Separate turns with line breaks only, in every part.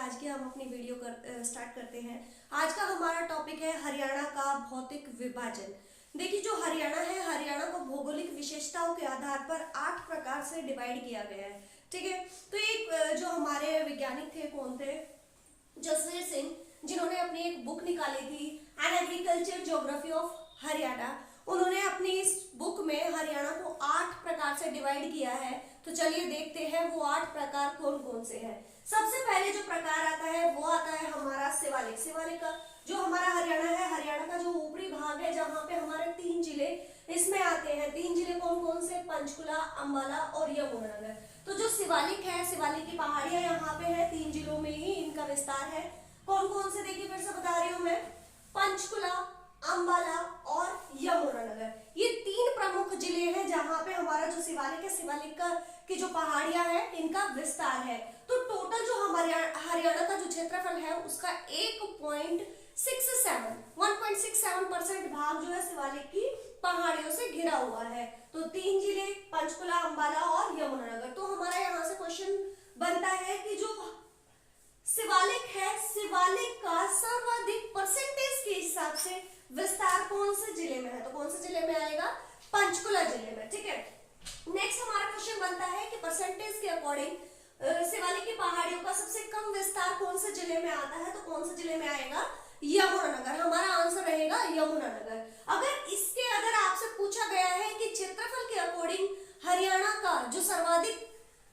आज की हम अपनी वीडियो स्टार्ट करते हैं। आज का हमारा टॉपिक है हरियाणा का भौतिक विभाजन। देखिए, जो हरियाणा है, हरियाणा को भौगोलिक विशेषताओं के आधार पर 8 प्रकार से डिवाइड किया गया है। ठीक है, तो एक जो हमारे वैज्ञानिक थे, कौन थे? जसवीर सिंह, जिन्होंने अपनी एक बुक निकाली थी an agriculture geography of Haryana. उन्होंने अपनी इस बुक में हरियाणा को 8 प्रकार से डिवाइड किया है। तो चलिए देखते हैं वो 8 प्रकार कौन कौन से हैं। सबसे पहले जो प्रकार आता है वो आता है हमारा शिवालिक। शिवालिक का जो हमारा हरियाणा है, हरियाणा का जो ऊपरी भाग है, जहाँ पे हमारे 3 जिले इसमें आते हैं। 3 जिले कौन कौन से? पंचकुला, अंबाला और यमुनानगर। तो जो शिवालिक है, शिवालिक की पहाड़ियां यहाँ पे है, 3 जिलों में ही इनका विस्तार है। कौन कौन से? देखिए फिर से बता रही हूँ मैं, पंचकुला, अंबाला और यमुनानगर, ये 3 प्रमुख जिले हैं जहां पे हमारा जो शिवालिक है, शिवालिक का की जो पहाड़ियां है, इनका विस्तार है। तो टोटल जो हमारे हरियाणा का जो क्षेत्रफल है उसका 1.67% भाग जो है शिवालिक की पहाड़ियों से घिरा हुआ है। तो 3 जिले पंचकुला, अंबाला और यमुनानगर। तो हमारा यहाँ से क्वेश्चन बनता है कि जो शिवालिक है, शिवालिक का सर्वाधिक परसेंटेज के हिसाब से विस्तार कौन से जिले में है? तो कौन से जिले में आएगा? पंचकुला जिले में। ठीक है, नेक्स्ट हमारा क्वेश्चन बनता है कि परसेंटेज के अकॉर्डिंग शिवालिक की पहाड़ियों का सबसे कम विस्तार कौन से जिले में आता है? तो कौन से जिले में आएगा? यमुनानगर। हमारा आंसर रहेगा यमुनानगर। अगर आपसे पूछा गया है कि क्षेत्रफल के अकॉर्डिंग हरियाणा का जो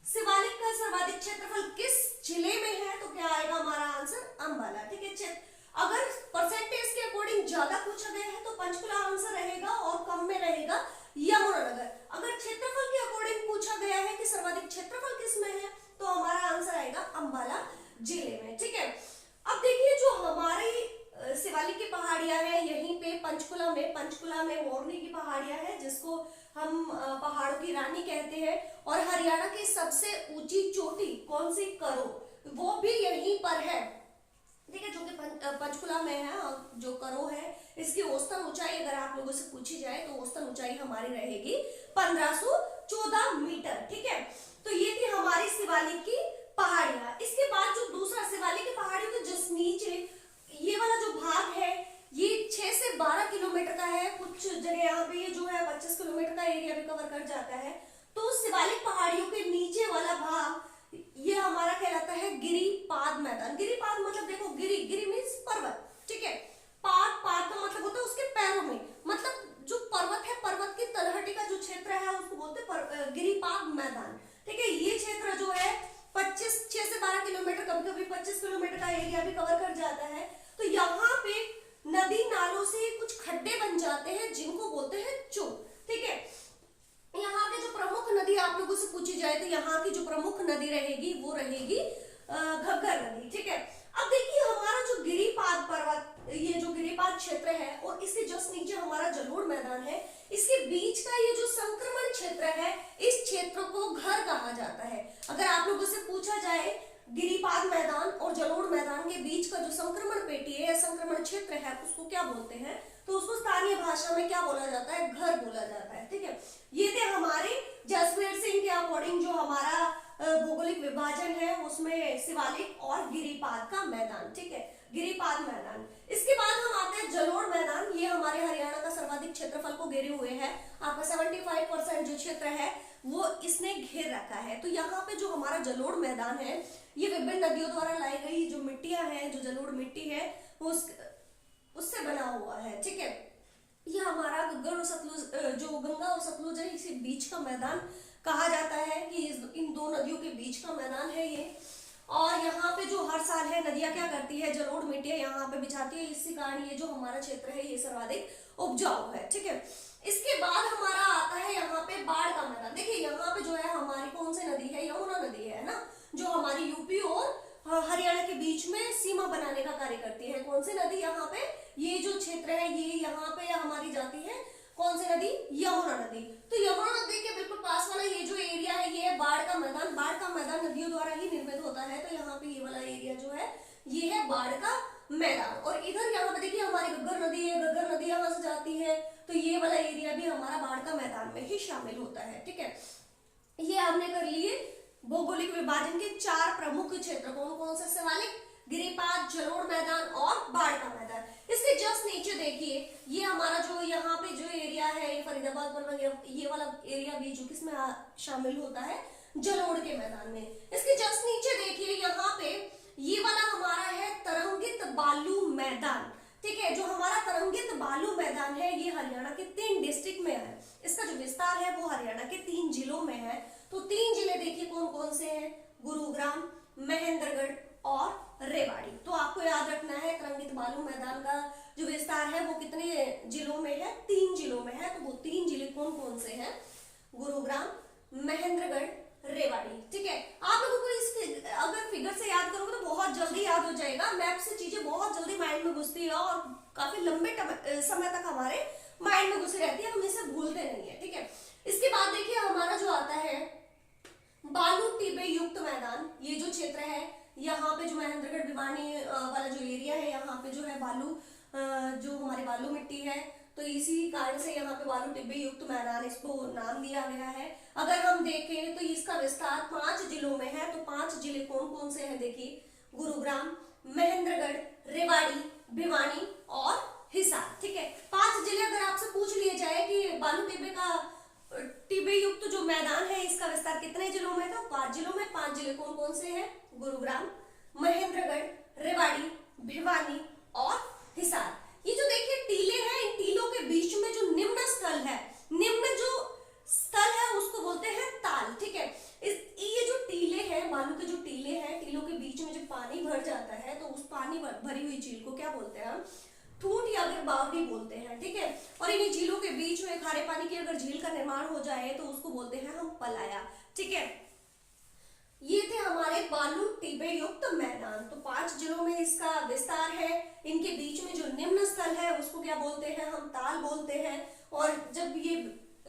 शिवालिक का सर्वाधिक क्षेत्रफल किस जिले में है, तो क्या आएगा हमारा आंसर? अंबाला। ठीक है, अगर परसेंटेज के अकॉर्डिंग ज्यादा पूछा गया है तो पंचकुला आंसर रहेगा और कम में रहेगा यमुनानगर। अगर क्षेत्रफल के अकॉर्डिंग पूछा गया है कि सर्वाधिक क्षेत्रफल किस में है, तो हमारा आंसर आएगा अंबाला जिले में। ठीक है, अब देखिए जो हमारी शिवालिक की पहाड़ियां हैं, यहीं पे पंचकुला में मोरनी की पहाड़ियां हैं, जिसको हम पहाड़ों की रानी कहते हैं। और हरियाणा की सबसे ऊंची चोटी कौन सी? करो, वो भी यहीं पर है। ठीक है, जो कि पंचकुला में है। जो करो है, इसकी औसतन ऊंचाई अगर आप लोगों से पूछी जाए तो औसतन ऊंचाई हमारी रहेगी 1514 मीटर। ठीक है, तो ये थी हमारी शिवालिक की पहाड़ियां। इसके बाद जो दूसरा शिवालिक की पहाड़ियों के जस्ट नीचे ये वाला जो भाग है, ये 6 से 12 किलोमीटर का है। कुछ जगह यहाँ पे ये जो है 25 किलोमीटर का एरिया भी कवर कर जाता है। तो शिवालिक पहाड़ियों के नीचे वाला भाग ये हमारा कहलाता है गिरिपाद मैदान। गिरिपाद मतलब देखो, गिरी मीन्स पर्वत। ठीक है, पाद का मतलब होता है उसके पैरों में, मतलब जो पर्वत है, पर्वत की तलहटी का जो क्षेत्र है उसको बोलते हैं गिरिपाद मैदान। ठीक है, ये क्षेत्र जो है 6 से 12 किलोमीटर, कभी कभी 25 किलोमीटर का एरिया भी कवर कर जाता है। तो यहाँ पे नदी नालों से कुछ खड्डे बन जाते हैं जिनको बोलते हैं चो। ठीक है, यहाँ की जो प्रमुख नदी आप लोगों से पूछी जाए तो यहाँ की जो प्रमुख नदी रहेगी वो रहेगी घग्गर नदी। ठीक है, अब देखिए हमारा जो गिरिपाद पर्वत, ये जो गिरिपाद क्षेत्र है और इसके जस्ट नीचे हमारा जलोढ़ मैदान है, इसके बीच का ये जो संक्रमण क्षेत्र है, इस क्षेत्र को घर कहा जाता है। अगर आप लोगों से पूछा जाए गिरिपाद मैदान और जलोढ़ मैदान के बीच का जो संक्रमण पेटी है या संक्रमण क्षेत्र है, उसको क्या बोलते हैं? तो उसको स्थानीय भाषा में क्या बोला जाता है? घर बोला जाता है। ठीक है, ये थे हमारे जसवीर सिंह के अकॉर्डिंग जो हमारा भौगोलिक विभाजन है, उसमें शिवालिक और गिरिपाद का मैदान। ठीक है, गिरिपाद मैदान। इसके बाद हम आते हैं जलोढ़ मैदान। ये हमारे हरियाणा का सर्वाधिक क्षेत्रफल को घेरे हुए है। आपका 75% जो क्षेत्र है वो इसने घेर रखा है। तो यहाँ पे जो हमारा जलोढ़ मैदान है, ये विभिन्न नदियों द्वारा लाई गई जो मिट्टियां हैं, जो जलोढ़ मिट्टी है, उससे बना हुआ है। ठीक है, ये हमारा गंगा और सतलुज है, इसी बीच का मैदान कहा जाता है कि इन 2 नदियों के बीच का मैदान है ये। और यहाँ पे जो हर साल है नदियां क्या करती है? जलोढ़ मिट्टियां यहाँ पे बिछाती है। इसी कारण ये जो हमारा क्षेत्र है ये सर्वाधिक उपजाऊ है। ठीक है, इसके बाद हमारा आता है यहाँ पे बाढ़ का मैदान। देखिए यहाँ पे जो है हमारी कौन सी नदी है? यमुना नदी है ना, जो हमारी यूपी और हरियाणा के बीच में सीमा बनाने का कार्य करती है। कौन सी नदी? यहाँ पे ये जो क्षेत्र है, ये यहाँ पे हमारी जाती है कौन सी नदी? यमुना नदी। तो यमुना नदी के बिल्कुल पास वाला ये जो एरिया है, ये है बाढ़ का मैदान। बाढ़ का मैदान नदियों द्वारा ही निर्मित होता है। तो यहाँ पे ये वाला एरिया जो है ये है बाढ़ का मैदान। और इधर यहाँ पे देखिए हमारी घग्गर नदी है, घग्गर नदी यहाँ से जाती है, तो ये वाला एरिया भी हमारा बाढ़ का मैदान में ही शामिल होता है। ठीक है, ये हमने कर लिए भौगोलिक विभाजन के 4 प्रमुख क्षेत्र कौन कौन से शिवालिक, गिरिपाद, जलोढ़ मैदान और बाढ़ का मैदान। इसके जस्ट नीचे देखिए ये हमारा जो यहाँ पे जो एरिया है, ये फरीदाबाद बलवन, ये वाला एरिया भी जो किसमें शामिल होता है, जलोढ़ के मैदान में। इसके जस्ट नीचे देखिए यहाँ पे ये वाला हमारा है तरंगित बालू मैदान, ठीक है। जो हमारा तरंगित बालू मैदान है ये हरियाणा के 3 डिस्ट्रिक्ट में है। इसका जो विस्तार है वो हरियाणा के 3 जिलों में है। तो 3 जिले देखिए कौन कौन से हैं, गुरुग्राम, महेंद्रगढ़ और रेवाड़ी। तो आपको याद रखना है तरंगित बालू मैदान का जो विस्तार है वो कितने जिलों में है, 3 जिलों में है। तो वो 3 जिले कौन कौन से हैं, गुरुग्राम, महेंद्रगढ़, रेवाड़ी, ठीक है। आप लोगों को इस अगर फिगर से याद करोगे तो बहुत जल्दी याद हो जाएगा। मैप से चीजें बहुत जल्दी माइंड में घुसती है और काफी लंबे समय तक हमारे माइंड में घुसी रहती है, हम इसे भूलते नहीं है, ठीक है। इसके बाद देखिए हमारा जो आता है बालू टिब्बे युक्त मैदान, ये जो क्षेत्र है यहाँ पे जो महेंद्रगढ़ भिवानी वाला जो एरिया है यहाँ पे जो है बालू जो हमारी बालू मिट्टी है, तो इसी कारण से यहाँ पे बालू टिब्बे युक्त मैदान इसको नाम दिया गया है। अगर हम देखें तो इसका विस्तार 5 जिलों में है। तो 5 जिले कौन कौन से हैं देखिए, गुरुग्राम, महेंद्रगढ़, रेवाड़ी, भिवानी और हिसार, ठीक है। 5 जिले अगर आपसे पूछ लिया जाए कि बालू टिब्बे युक्त जो मैदान है इसका विस्तार कितने जिलों में था, 5 जिलों में। 5 जिले कौन कौन से हैं, गुरुग्राम, महेंद्रगढ़, रेवाड़ी, भिवानी और हिसार। ये जो देखिए टीले हैं, इन टीलों के बीच में जो निम्न स्थल है, निम्न जो स्थल है उसको बोलते हैं ताल, ठीक है। ये जो टीले हैं, बालू के जो टीले हैं, टीलों के बीच में जब पानी भर जाता है तो उस पानी भरी हुई झील को क्या बोलते हैं हम, ठूंठ या फिर बावड़ी बोलते हैं, ठीक है। और इन्हीं झीलों के बीच में खारे पानी की अगर झील का निर्माण हो जाए तो उसको बोलते हैं हम पलाया, ठीक है। ये थे हमारे बालू टिब्बे युक्त मैदान। तो 5 जिलों में इसका विस्तार है। इनके बीच में जो निम्न स्थल है उसको क्या बोलते हैं, हम ताल बोलते हैं। और जब ये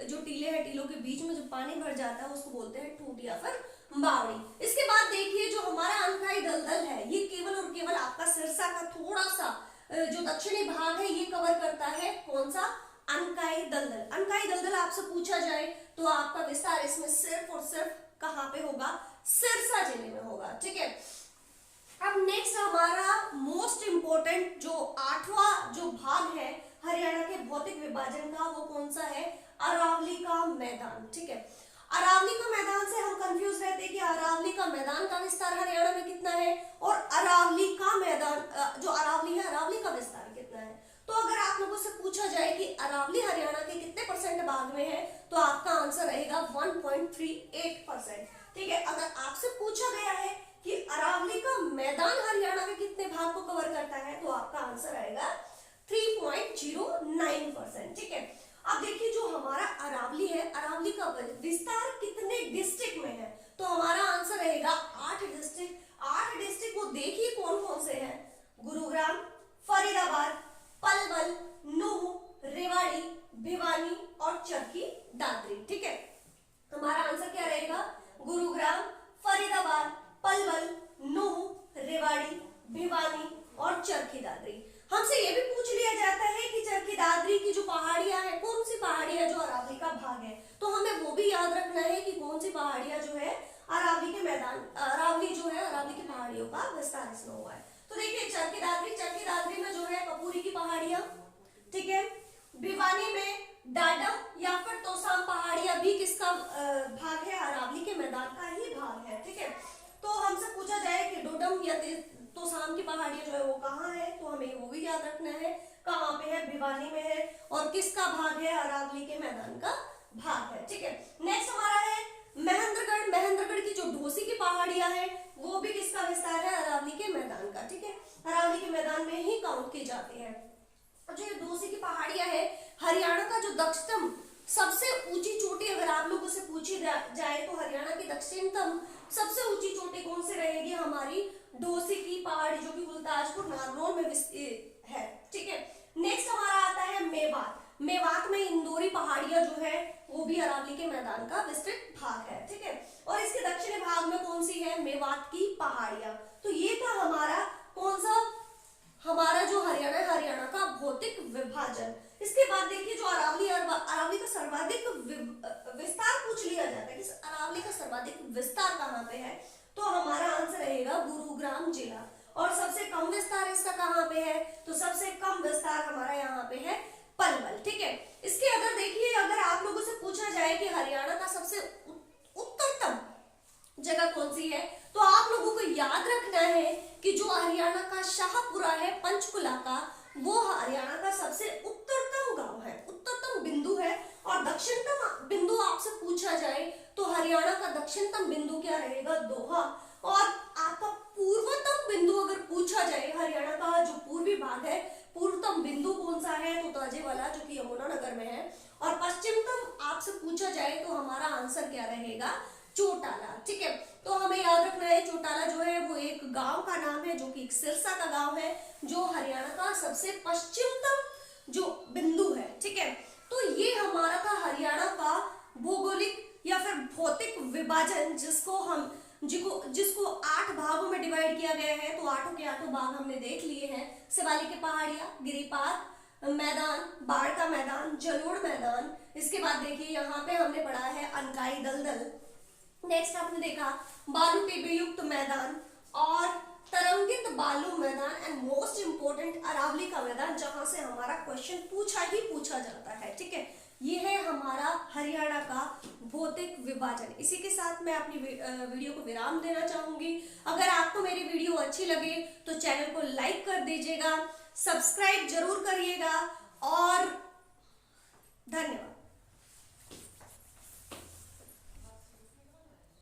जो टीले हैं, टीलों के बीच में जो पानी भर जाता है उसको बोलते हैं ठूंठ या फिर बावड़ी। इसके बाद देखिए जो हमारा अनकाई दलदल है, ये केवल और केवल आपका सिरसा का थोड़ा सा जो दक्षिणी भाग है ये कवर करता है। कौन सा, अनकाई दलदल। अनकाई दलदल आपसे पूछा जाए तो आपका विस्तार इसमें सिर्फ और सिर्फ कहां पे होगा, सिरसा जिले में होगा, ठीक है। अब नेक्स्ट हमारा मोस्ट इंपोर्टेंट जो 8वां जो भाग है हरियाणा के भौतिक विभाजन का, वो कौन सा है, अरावली का मैदान, ठीक है। अरावली का मैदान से हम कंफ्यूज रहते हैं कि अरावली का मैदान का विस्तार हरियाणा में कितना है और अरावली का मैदान जो अरावली है, अरावली का विस्तार कितना है। तो अगर आप लोगों से पूछा जाए कि अरावली हरियाणा के कितने % भाग में है, तो आपका आंसर रहेगा 1.38%, ठीक है। अगर आपसे पूछा गया है कि अरावली का मैदान हरियाणा के कितने भाग को कवर करता है, तो आपका आंसर आएगा 3.09%, ठीक है। अब देखिए जो हमारा अरावली है, अरावली का विस्तार कितने डिस्ट्रिक्ट में है, तो हमारा आंसर रहेगा 8 डिस्ट्रिक्ट। 8 डिस्ट्रिक्ट को देखिए कौन कौन से हैं, गुरुग्राम, फरीदाबाद, पलवल, नूंह, रेवाड़ी, भिवानी और चरखी दादरी, ठीक है। हमारा आंसर क्या रहेगा, गुरुग्राम, फरीदाबाद, पलवल, नूंह, रेवाड़ी, भिवानी और चरखी दादरी। हमसे ये भी पूछ लिया जाता है कि चरखी दादरी की जो पहाड़ियां हैं, कौन सी पहाड़ियां जो अरावली का भाग है, तो हमें वो भी याद रखना है कि कौन सी पहाड़ियां जो है अरावली के मैदान, अरावली जो है अरावली की पहाड़ियों का विस्तार इसमें हुआ है। तो देखिए चरखी दादरी में जो है कपूरी की पहाड़ियां, ठीक है। भिवानी में डाडम या फिर तोसाम पहाड़ियां भी किसका भाग है, अरावली के मैदान का ही भाग है, ठीक है। तो हमसे पूछा जाए कि डोडम या तोसाम की पहाड़ियां जो है वो कहाँ है, तो हमें वो भी याद रखना है, कहाँ पे है, भिवानी में है और किसका भाग है, अरावली के मैदान का भाग है, ठीक है। नेक्स्ट हमारा है महेंद्रगढ़। महेंद्रगढ़ की जो ढोसी की पहाड़ियां है वो भी किसका विस्तार है, अरावली के मैदान का, ठीक है। अरावली के मैदान में ही काउंट की जाती है। जो ये ढोसी की पहाड़ियां है, हरियाणा का जो दक्षिणतम सबसे ऊंची चोटी अगर आप लोगों से पूछी जाए तो हरियाणा की दक्षिणतम सबसे ऊंची चोटी कौन सी रहेगी, हमारी ढोसी की पहाड़ी जो कि गुलताजपुर नारनौल में है, ठीक है। नेक्स्ट हमारा आता है मेवात। मेवात में इंदौरी पहाड़ियां जो है वो भी अरावली के मैदान का विस्तृत भाग है, ठीक है। और इसके दक्षिणी भाग में कौन सी है, मेवात की पहाड़ियां। तो ये था हमारा कौन सा, हमारा जो हरियाणा का भौतिक विभाजन। इसके बाद देखिए जो अरावली का सर्वाधिक विस्तार पूछ लिया जाता है कि अरावली का सर्वाधिक विस्तार कहाँ पे है, तो हमारा आंसर रहेगा गुरुग्राम जिला। और सबसे कम विस्तार इसका कहाँ पे है, तो सबसे कम विस्तार हमारा यहाँ पे है पलवल। ठीक है, इसके अगर देखिए, अगर आप लोगों से पूछा जाए कि हरियाणा का सबसे उत्तरतम जगह कौन सी है, तो आप लोगों को याद रखना है कि जो हरियाणा का शाहपुरा है पंचकुला का, वो हरियाणा का सबसे उत्तरतम गांव है, उत्तरतम बिंदु है। और दक्षिणतम बिंदु आपसे पूछा जाए तो हरियाणा का दक्षिणतम बिंदु क्या रहेगा, दोहा। और आपका पूर्वतम बिंदु अगर पूछा जाए, हरियाणा का जो पूर्वी भाग है, पूर्वतम बिंदु कौन सा है, तो ताजेवाला जो कि यमुनानगर में है। और पश्चिमतम आपसे पूछा जाए तो हमारा आंसर क्या रहेगा, चौटाला। ठीक है, तो हमें याद रखना है चौटाला जो है वो एक गांव का नाम है, जो कि एक सिरसा का गांव है, जो हरियाणा का सबसे पश्चिमतम जो बिंदु है। ठीक है, तो ये हमारा था हरियाणा का भौगोलिक या फिर भौतिक विभाजन, जिसको 8 भागों में डिवाइड किया गया है। तो 8 के 8 भाग हमने देख लिए हैं, शिवालिक के पहाड़ियां, गिरिपाद मैदान, बाढ़ का मैदान, जलोढ़ मैदान। इसके बाद देखिए यहाँ पे हमने पढ़ा है अनकाई दलदल। नेक्स्ट आपने देखा बालू टिब्बे युक्त मैदान और तरंगित बालू मैदान, एंड मोस्ट इंपोर्टेंट अरावली का मैदान, जहां से हमारा क्वेश्चन पूछा जाता है। ठीक है, ये है हमारा हरियाणा का भौतिक विभाजन। इसी के साथ मैं अपनी वीडियो को विराम देना चाहूंगी। अगर आपको मेरी वीडियो अच्छी लगे तो चैनल को लाइक कर दीजिएगा, सब्सक्राइब जरूर करिएगा और धन्यवाद।